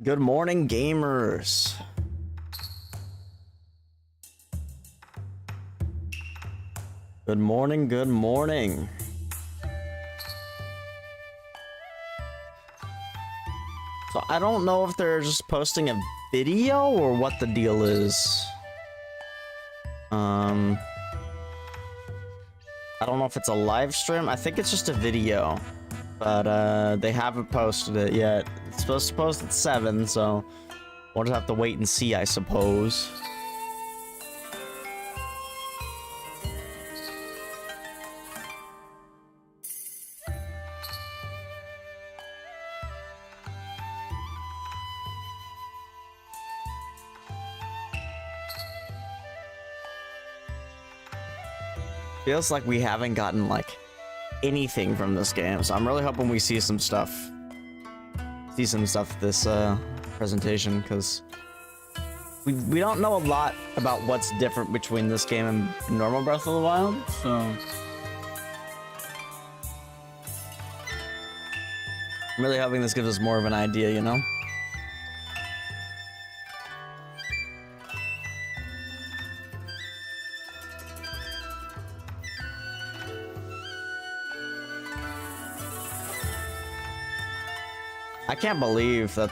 Good morning, gamers. Good morning, good morning. So I don't know if they're just posting a video or what the deal is. I don't know if it's a live stream. I think it's just a video, but they haven't posted it yet. It's supposed to post at 7, so we'll just have to wait and see, I suppose. Feels like we haven't gotten like anything from this game, so I'm really hoping we see some stuff. This presentation, because we don't know a lot about what's different between this game and normal Breath of the Wild, so I'm really hoping this gives us more of an idea, you know? I can't believe that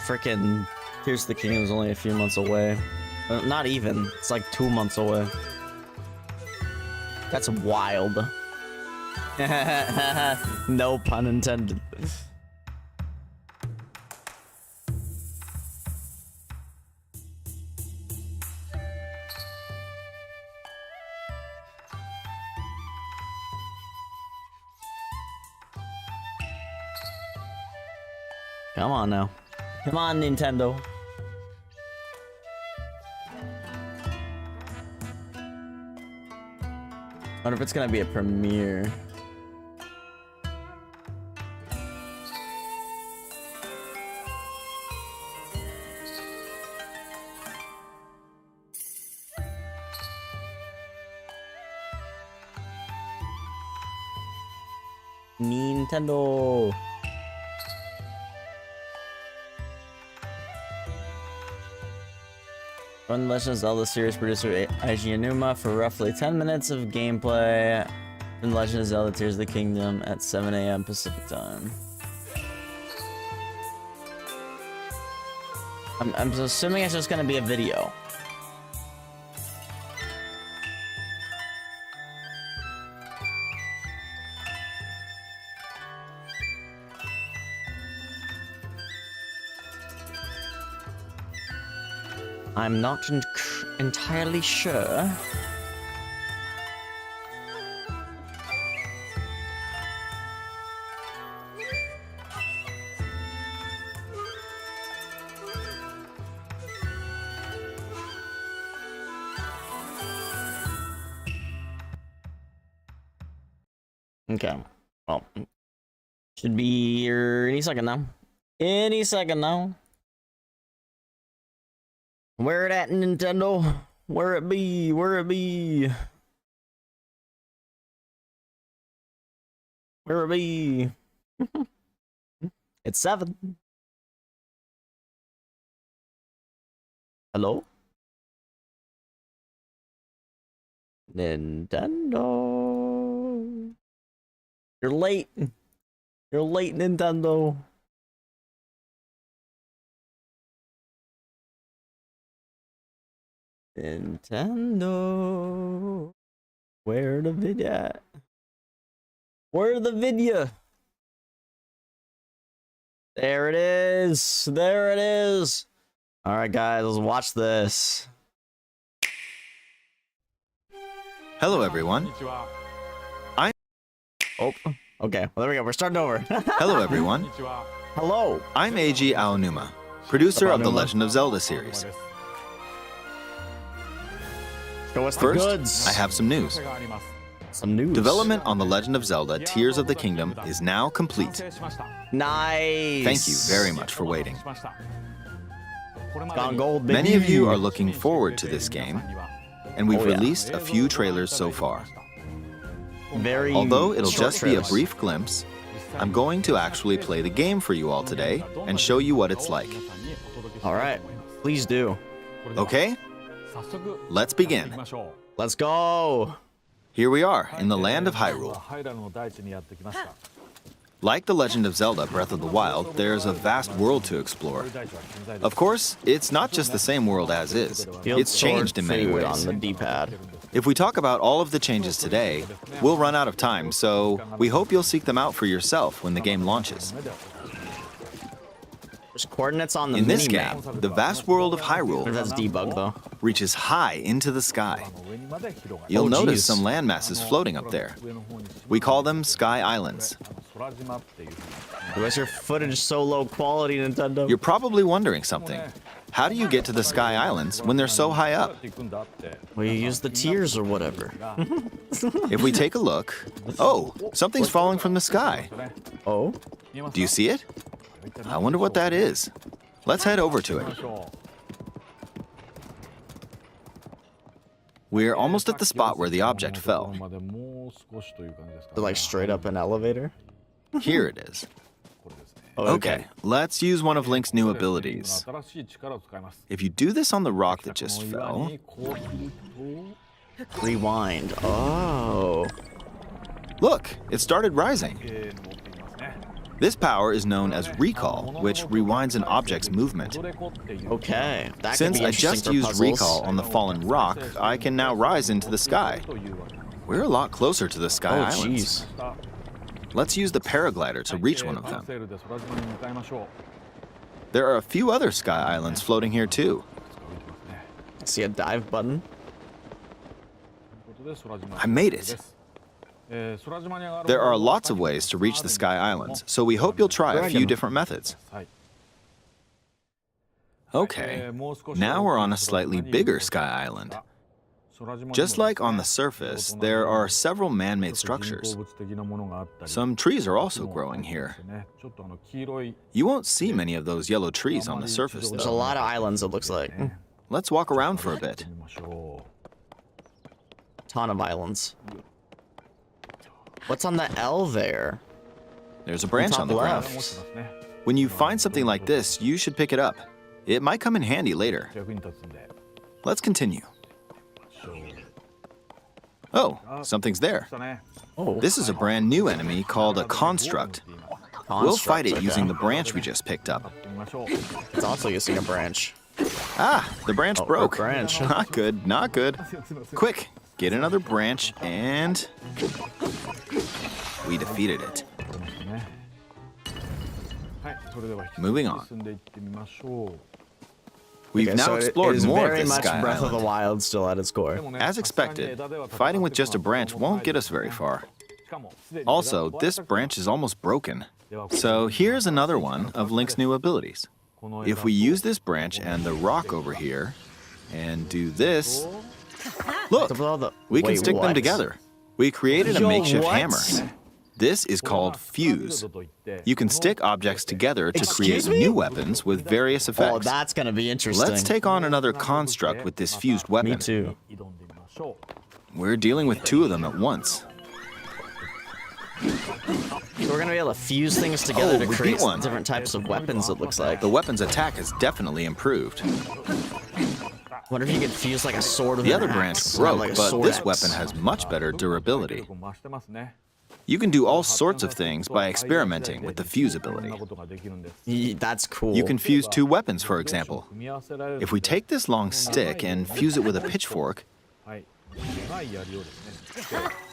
freaking Tears of the Kingdom is only a few months away. Not even. It's like 2 months away. That's wild. No pun intended. Come on now. Come on, Nintendo. Wonder if it's gonna be a premiere. Nintendo. Run Legend of Zelda series producer Eiji Aonuma for roughly 10 minutes of gameplay in Legend of Zelda Tears of the Kingdom at 7 a.m. Pacific time. I'm assuming it's just gonna be a video. I'm not entirely sure. Okay. Well, should be here any second now. Any second now. Where it at, Nintendo? Where it be? Where it be? Where it be? It's 7. Hello? Nintendo. You're late. You're late, Nintendo. Nintendo. Where the video at? Where the video? There it is. There it is. All right, guys, let's watch this. Hello, everyone. Oh, okay. Well, there we go. We're starting over. Hello, everyone. Hello. I'm Eiji Aonuma, producer of the Legend of Zelda series. So what's the First, goods? I have some news. Some news. Development on The Legend of Zelda Tears of the Kingdom is now complete. Nice. Thank you very much for waiting. Gone gold, baby. Many of you are looking forward to this game, and we've released a few trailers so far. Very Although it'll short just be a trailers. brief glimpse, I'm going to actually play the game for you all today and show you what it's like. All right, please do. Okay? Let's begin. Let's go. Here we are in the land of Hyrule. Like The Legend of Zelda Breath of the Wild, there's a vast world to explore. Of course, it's not just the same world as is. It's changed in many ways. On the D-pad. If we talk about all of the changes today, we'll run out of time, so we hope you'll seek them out for yourself when the game launches. There's coordinates on the In this mini-map. game, the vast world of Hyrule That's debug though. reaches high into the sky. You'll notice some land masses floating up there. We call them Sky Islands. Why is your footage so low quality, Nintendo? You're probably wondering something. How do you get to the Sky Islands when they're so high up? Well, you use the tiers or whatever. If we take a look, oh, something's falling from the sky. Oh? Do you see it? I wonder what that is. Let's head over to it. We're almost at the spot where the object fell. They're like straight up an elevator? Here it is. Oh, Okay, let's use one of Link's new abilities. If you do this on the rock that just fell, Rewind. Oh. look, it started rising. This power is known as recall, which rewinds an object's movement. Okay. That could Since be I interesting just for used puzzles. recall on the fallen rock, I can now rise into the sky. We're a lot closer to the Sky Oh, Islands. jeez. Let's use the paraglider to reach one of them. There are a few other Sky Islands floating here too. See a dive button? I made it. There are lots of ways to reach the Sky Islands, so we hope you'll try a few different methods. Okay, now we're on a slightly bigger Sky Island. Just like on the surface, there are several man-made structures. Some trees are also growing here. You won't see many of those yellow trees on the surface, There's a though. lot of islands, it looks like. Let's walk around for a bit. Ton of islands. What's on the L there? There's a branch Top on the ground. left. When you find something like this, you should pick it up. It might come in handy later. Let's continue. Oh, something's there. Oh, This is a brand new enemy called a construct. We'll fight it construct, using the okay. branch we just picked up. It's also using a branch. Ah, the branch Oh, broke. a branch. Not good, not good. Quick, get another branch and... we defeated it. Moving on. We've Okay, now so explored it is more of very this much Sky Breath of Island. the Wild still at its core. As expected, fighting with just a branch won't get us very far. Also, this branch is almost broken. So here's another one of Link's new abilities. If we use this branch and the rock over here, and do this, look, we can Wait, stick them what? together. We created a Yo, makeshift what? hammer. This is called fuse. You can stick objects together to create Excuse me? new weapons with various Oh, effects. that's gonna be interesting. Let's take on another construct with this fused weapon. Me too. We're dealing with two of them at once. So we're gonna be able to fuse things together Oh, to we create beat one. different types of weapons, it looks like. The weapon's attack has definitely improved. Wonder if you could fuse like a sword with The an other branch axe. broke, Like a but sword this axe. weapon has much better durability. You can do all sorts of things by experimenting with the fuse ability. That's cool. You can fuse two weapons, for example. If we take this long stick and fuse it with a pitchfork,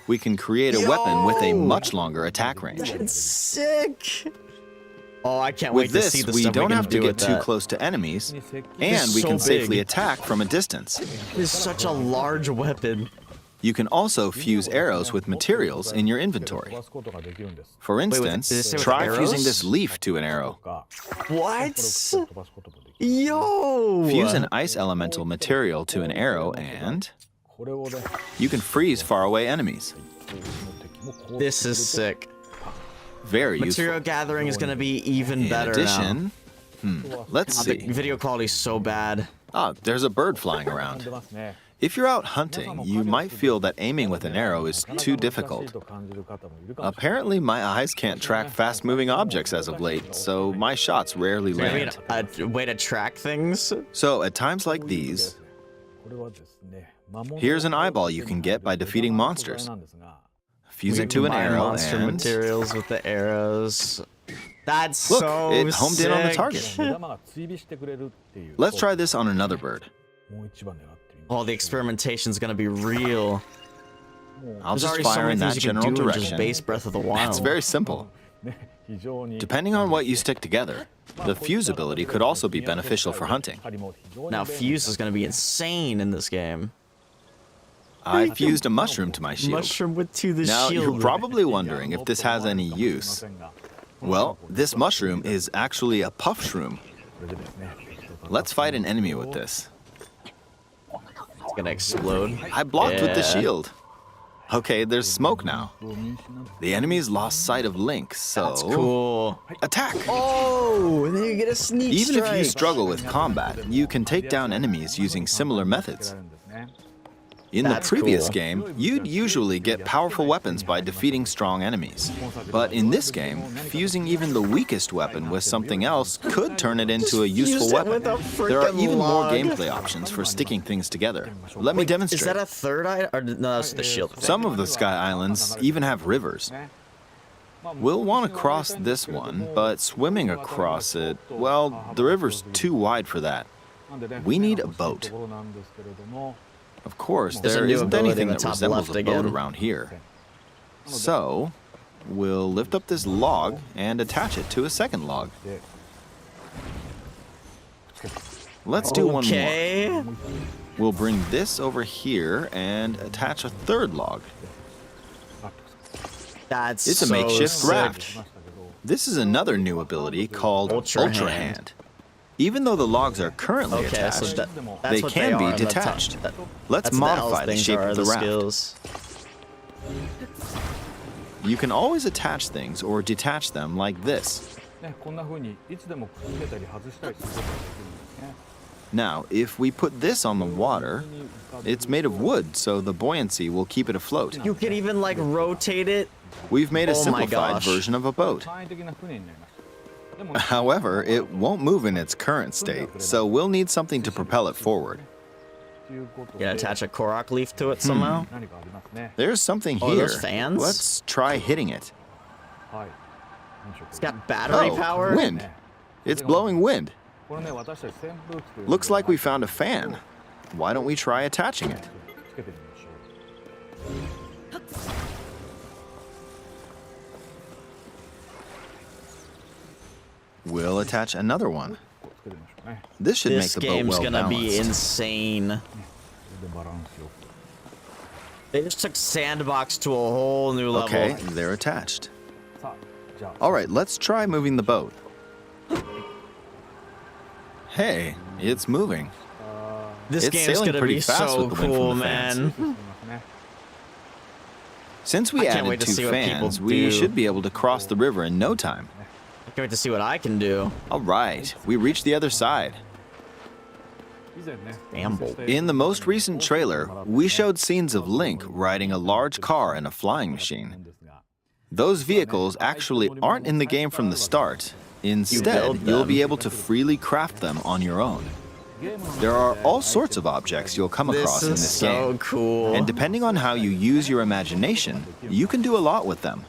we can create a weapon with a much longer attack range. It's sick. Oh, I can't With wait to see this, the we stuff don't can have to do get with too that. close to enemies, It's and we so can safely big. attack from a distance. It's such a large weapon. You can also fuse arrows with materials in your inventory. For instance, is it with try arrows? fusing this leaf to an arrow. What? Yo! Fuse an ice elemental material to an arrow and you can freeze faraway enemies. This is sick. Very Material useful. gathering is gonna be even In better addition, let's now. The see. video quality's so bad. Ah, there's a bird flying around. If you're out hunting, you might feel that aiming with an arrow is too difficult. Apparently, my eyes can't track fast-moving objects as of late, so my shots rarely land. A way to track things? So, at times like these, here's an eyeball you can get by defeating monsters. Fuse it to an arrow monster and... materials with the arrows. That's Look, so it homed in on the sick. target. Let's try this on another bird. Oh, the experimentation's gonna be real. I'll There's just already so fire many in things that you can general do in just direction. base Breath of the Wild. It's very simple. Depending on what you stick together, the fuse ability could also be beneficial for hunting. Now, fuse is gonna be insane in this game. I fused a mushroom to my shield. Mushroom to the Now, shield. you're probably wondering if this has any use. Well, this mushroom is actually a puff shroom. Let's fight an enemy with this. It's gonna explode. I blocked with the Yeah. shield. Okay, there's smoke now. The enemy's lost sight of Link, so... That's cool. Attack! Oh, and then you get a sneak Even if you strike. struggle with combat, you can take down enemies using similar methods. In the That's previous cool. game, you'd usually get powerful weapons by defeating strong enemies. But in this game, fusing even the weakest weapon with something else could turn it into a useful fuse it weapon. with a There are frickin' even more log. gameplay options for sticking things together. Let me demonstrate. Is that a third eye? Or no, that's the shield. Some of the Sky Islands even have rivers. We'll want to cross this one, but swimming across it, well, the river's too wide for that. We need a boat. Of course, There's a there new isn't ability anything in the that top resembles left a boat again. around here. So, we'll lift up this log and attach it to a second log. Let's do one more. Okay. We'll bring this over here and attach a third log. That's It's a so makeshift sick. raft. This is another new ability called Ultra Ultra Hand. Hand. Even though the logs are currently Okay, attached, so that's they what can they be are on the top. detached. That- Let's that's what modify else the things shape are, of the raft. skills. You can always attach things or detach them like this. Now, if we put this on the water, it's made of wood, so the buoyancy will keep it afloat. You can even like rotate it. We've made a Oh my simplified gosh. version of a boat. However, it won't move in its current state, so we'll need something to propel it forward. You can attach a Korok leaf to it somehow. There's something Oh, here. those fans? Let's try hitting it. It's got battery power. Wind. It's blowing wind. Looks like we found a fan. Why don't we try attaching it? We'll attach another one. This should This make the boat game's well gonna be balanced. insane. They just took Sandbox to a whole new level. Okay, they're attached. All right, let's try moving the boat. Hey, it's moving. This It's game's sailing gonna pretty be fast so with the wind from cool, the fans. man. Since we I can't added wait to 2 see what people fans, we do. should be able to cross the river in no time. I can't wait to see what I can do. All right, we reached the other side. Gamble. In the most recent trailer, we showed scenes of Link riding a large car and a flying machine. Those vehicles actually aren't in the game from the start. Instead, build you'll them. be able to freely craft them on your own. There are all sorts of objects you'll come across This in is this so game. cool. And depending on how you use your imagination, you can do a lot with them.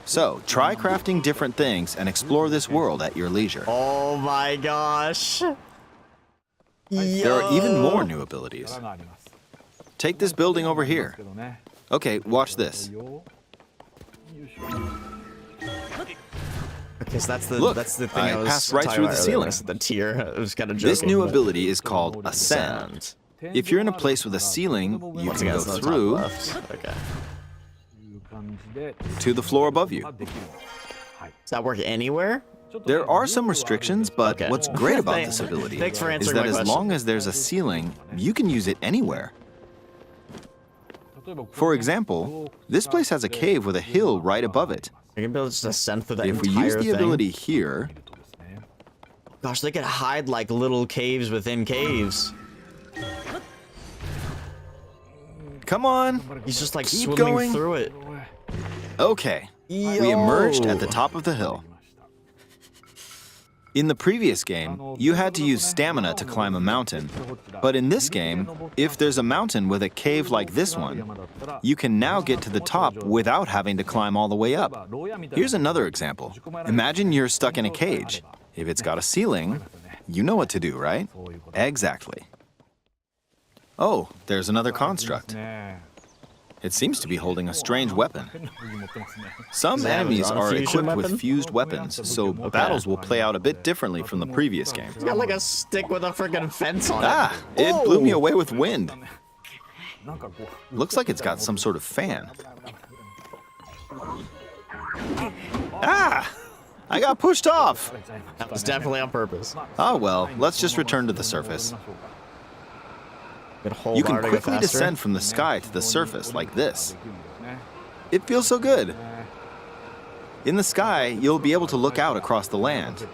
So, try crafting different things and explore this world at your leisure. Oh my gosh. There are even more new abilities. Take this building over here. Okay, watch this. Okay, so that's the Look, that's the thing I I was passed right talking through about the earlier, ceiling. the tier. It was kind of joking. This new ability is called Ascend. If you're in a place with a ceiling, you Once can again, go it's on the top through left. Okay. to the floor above you. Does that work anywhere? There are some restrictions, but Okay. what's great about Thanks- this ability thanks for is answering that my as question. long as there's a ceiling, you can use it anywhere. For example, this place has a cave with a hill right above it. You're gonna be able to just ascend through that If we entire use the thing. ability here, Gosh, they could hide like little caves within caves. Come on. He's just like Keep swimming going. through it. Okay. We emerged at the top of the hill. In the previous game, you had to use stamina to climb a mountain. But in this game, if there's a mountain with a cave like this one, you can now get to the top without having to climb all the way up. Here's another example. Imagine you're stuck in a cage. If it's got a ceiling, you know what to do, right? Exactly. Oh, there's another construct. It seems to be holding a strange weapon. Some enemies are equipped with fused weapons, so battles will play out a bit differently from the previous game. It's got like a stick with a freaking fence on it. Ah, it blew me away with wind. Looks like it's got some sort of fan. Ah! I got pushed off! That was definitely on purpose. Oh well, let's just return to the surface. You can quickly descend from the sky to the surface like this. It feels so good. In the sky, you'll be able to look out across the land.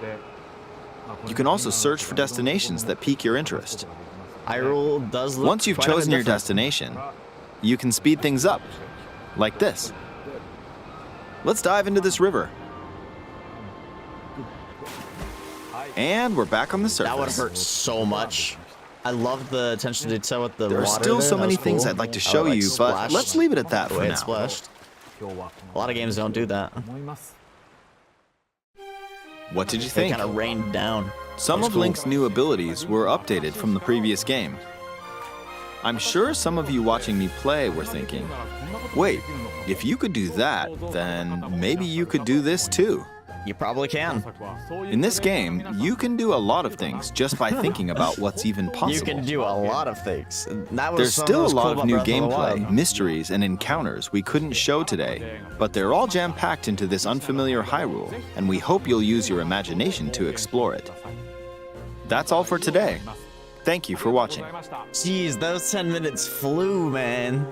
You can also search for destinations that pique your interest. Hyrule does look Once you've quite a bit chosen your different. destination, you can speed things up, like this. Let's dive into this river. And we're back on the surface. That would hurt so much. I love the attention to detail with the water. There are still so many things I'd like to show you, but let's leave it at that The for way now. it splashed. A lot of games don't do that. What did you They think? kind of rained down. Some of Link's new abilities were updated from the previous game. I'm sure some of you watching me play were thinking, wait, if you could do that, then maybe you could do this too. You probably can. In this game, you can do a lot of things just by thinking about what's even possible. You can do a lot of things. That was There's something still that was a lot cool of about new Breath of the gameplay, Wild. mysteries, and encounters we couldn't show today, but they're all jam-packed into this unfamiliar Hyrule, and we hope you'll use your imagination to explore it. That's all for today. Thank you for watching. Jeez, those 10 minutes flew, man.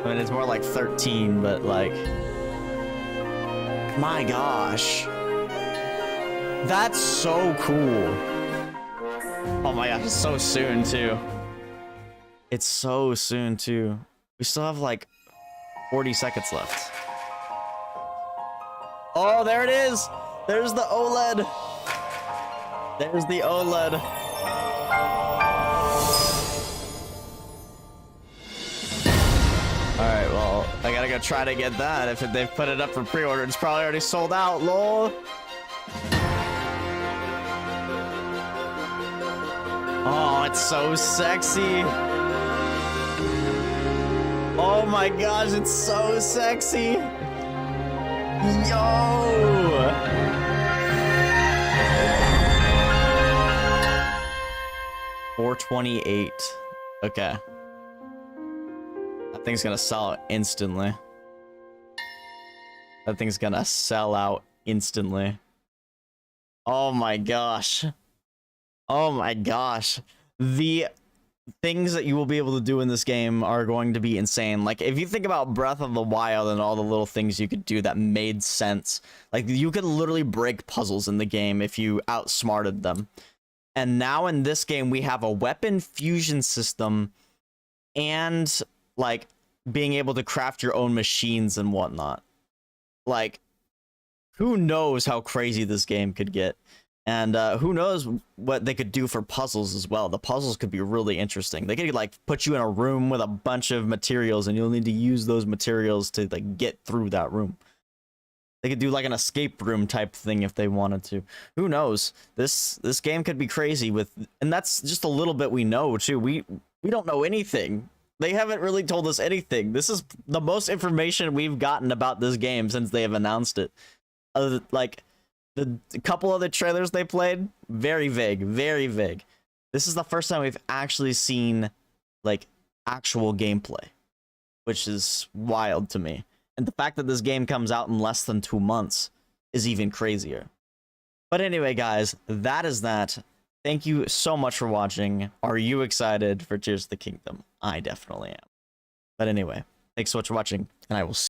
I mean, it's more like 13, but like... My gosh. That's so cool. Oh my gosh, it's so soon, too. It's so soon, too. We still have like 40 seconds left. Oh, there it is. There's the OLED. There's the OLED. Alright, well, I gotta go try to get that. If they've put it up for pre-order, it's probably already sold out, lol. Oh, it's so sexy. Oh my gosh, it's so sexy. Yo! 428. Okay. That thing's gonna sell out instantly. That thing's gonna sell out instantly. Oh my gosh. Oh my gosh. The things that you will be able to do in this game are going to be insane. Like, if you think about Breath of the Wild and all the little things you could do that made sense, like, you could literally break puzzles in the game if you outsmarted them. And now in this game, we have a weapon fusion system and, like, being able to craft your own machines and whatnot. Like, who knows how crazy this game could get? And who knows what they could do for puzzles as well. The puzzles could be really interesting. They could, like, put you in a room with a bunch of materials, and you'll need to use those materials to, like, get through that room. They could do, like, an escape room type thing if they wanted to. Who knows? This game could be crazy with... And that's just a little bit we know, too. We don't know anything. They haven't really told us anything. This is the most information we've gotten about this game since they have announced it. Like... The couple other trailers they played, very vague, very vague. This is the first time we've actually seen, like, actual gameplay, which is wild to me. And the fact that this game comes out in less than 2 months is even crazier. But anyway, guys, that is that. Thank you so much for watching. Are you excited for Tears of the Kingdom? I definitely am. But anyway, thanks so much for watching, and I will see you